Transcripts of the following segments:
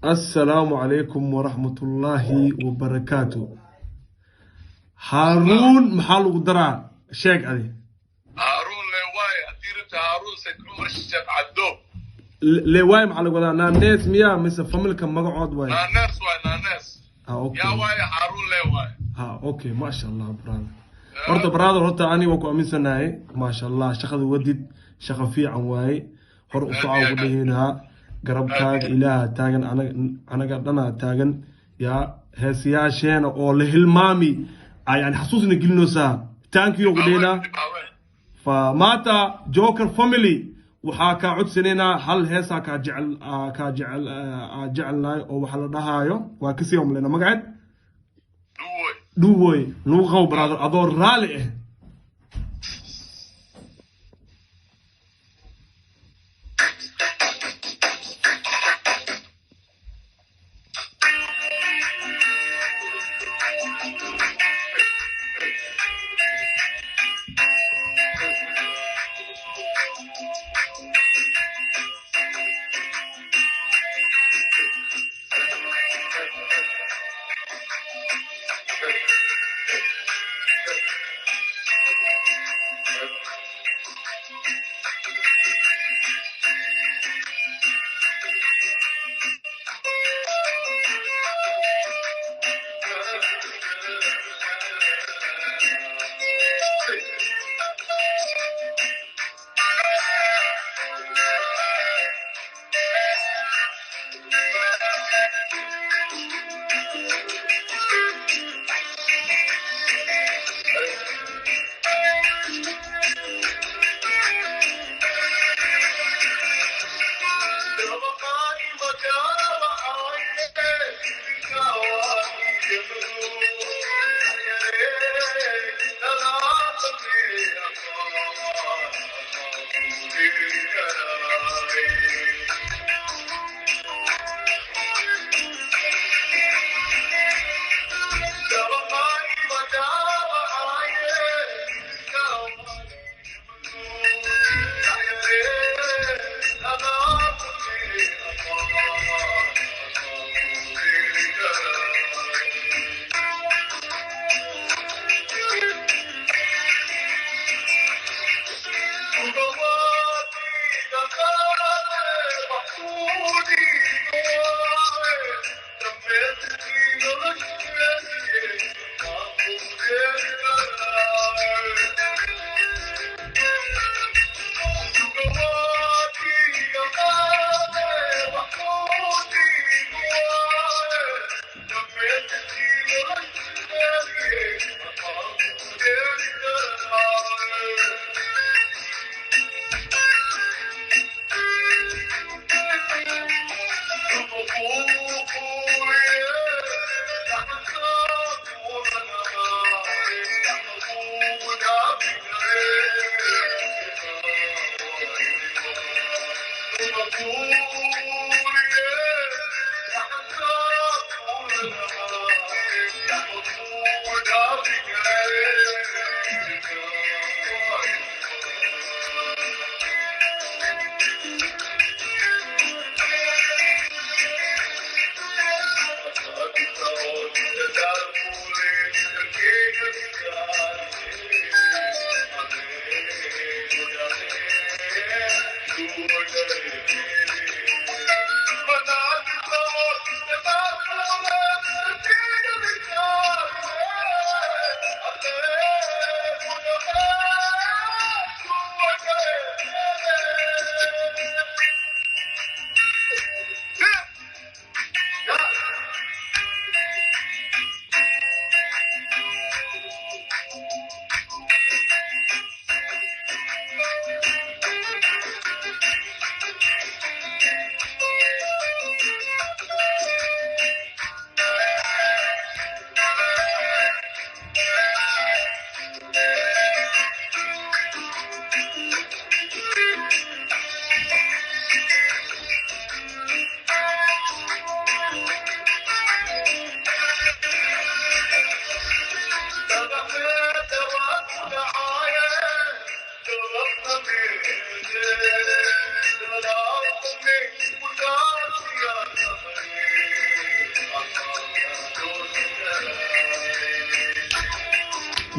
السلام عليكم ورحمة الله وبركاته. هارون محل قدرة شيك عليه. هارون لواي أديرت هارون سكرو الشيخ عدو. لواي محل قدرة نانيس ميا مس فمل كم مقعد واي. نانيس. أوكي. يا واي هارون لواي. أوكي ما شاء الله برادر. horta brother horta ani waa ku aaminsanahay ma sha Allah shaqada wadid shaqa fiican waay hor u socod u dhaheynaa garabkaaga ilaaha taagan anaga dhana taagan ya heesiyaasheena oo la hilmaami yani xasuusna gelinoosa thank you gudheena fa maanta Joker family waxa ka codsanayna hal heesa ka jecelnaay oo waxa la dhahayo waa kasi umleena magaceed دووي نوغو برادر أدور رالي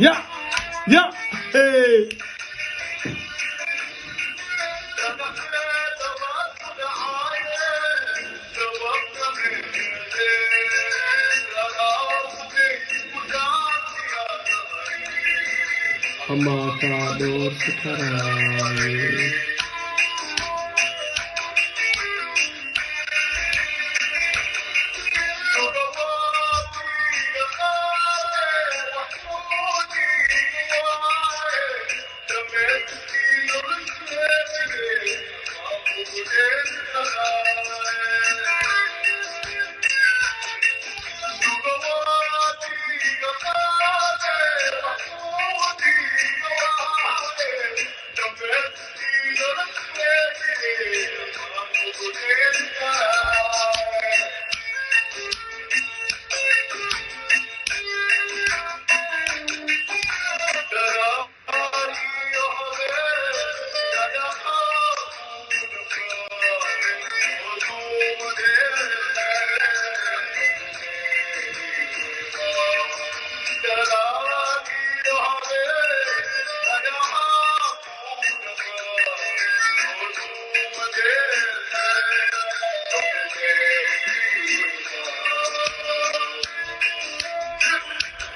يا يا إيه. أما كادور سكراي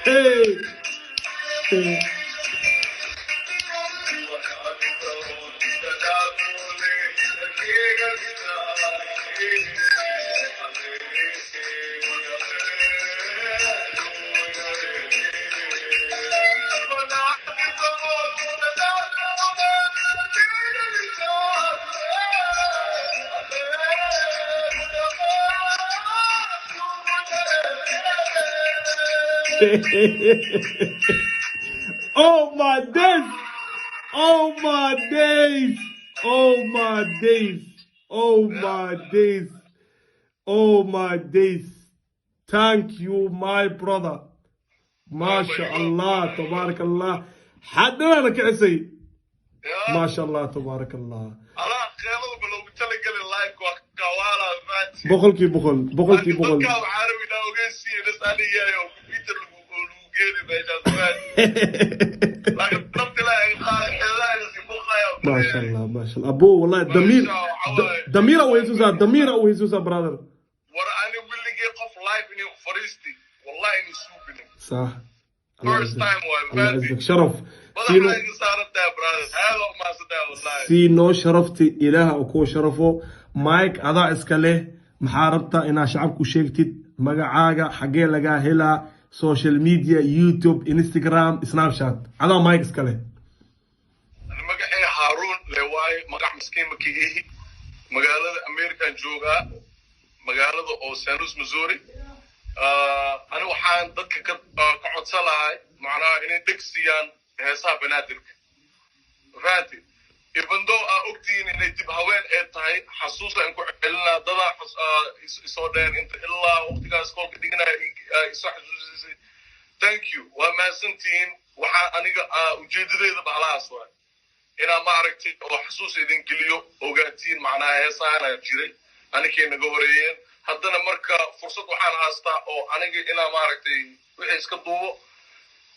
Hey. Hey. Oh my days! Oh my days! Oh my days! Oh my days! Oh my days! Thank you, my brother. ما شاء الله تبارك الله. حدنا لك عسي. ما شاء الله تبارك الله. بخل كي بخل بخل كي بخل. ما شاء الله ما شاء الله ابو والله ضمير او يسوع ضمير او يسوع برادر ورا انا باللي جاي قف لايف اني فريستي والله اني سوبني صح فيرست تايم الله يعزك شرف سينو صارت يا برادر هذا ما صدق والله سينو شرفتي اله اكو شرفه مايك ادا اسكله محاربتا انا شعبكو شيكتid magacaaga xagee laga helaa social media YouTube Instagram Snapchat adaa mike iskale magacay Harun leewaay magac miskiin makiihi magaalada American jooga magaalada oo St. Louis Missouri ana waxaan dadka ka codsalahay macnaha inay degsiyaan heesaha banaadirka raadi even though ogtiin inay dib haween ay tahay xasuus aan ku celinaa dada soo dheen inta ilaa waqtigaas kolka dignaa isoo xasuusisay thank you waa maasantiin waxaa aniga ujeedadeeda bahalahaas waay inaa ma aragtay oo xasuus idin geliyo ogaatiin macnaha heesaana jiray anikay naga horeeyeen haddana marka fursad waxaan haystaa oo aniga inaa ma aragtay wixii iska duubo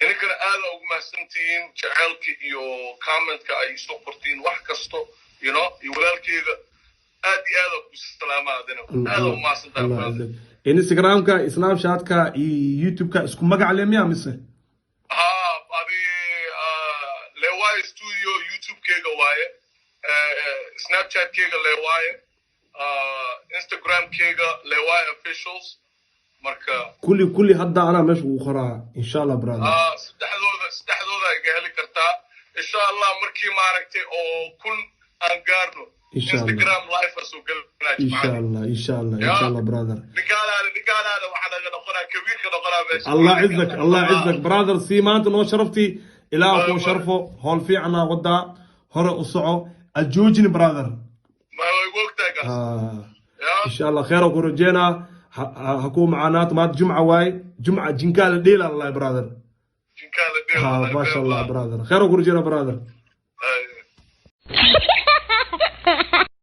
inkana aad ugu mahadsantiin jaceelka iyo commentka ay soo qortiin wax kasto you know iyo walaalkeyga aad iyo aad ku salaamaadina aad u mahadsantahay Instagramka Snapchatka iyo YouTubeka isku magac leeyahay mise abi leewaay studio YouTubekeyga waaye Snapchatkeyga leewaay Instagramkeyga leewaay officials marka kulli hadda ana meesha ugu qoraa insha Allah brother saddexdooda ay gali kartaa insha Allah markii ma aragtay oo kun aan gaarno Instagram live soo galnaa insha Allah brother nigaalaada waxa laga noqonaa kabiirka noqonaa meesha الله يعزك brother si maanta noo sharafti ilaa ku sharfo hool fiicana wada hore u soco ajoojin brother ma way wogtaa gas insha Allah khayr ku rajayna هكو معناته ما جمعة واي جمعة جنكال ديل الله برادر جنكال ديل ما شاء الله برادر خير وكل جينا برادر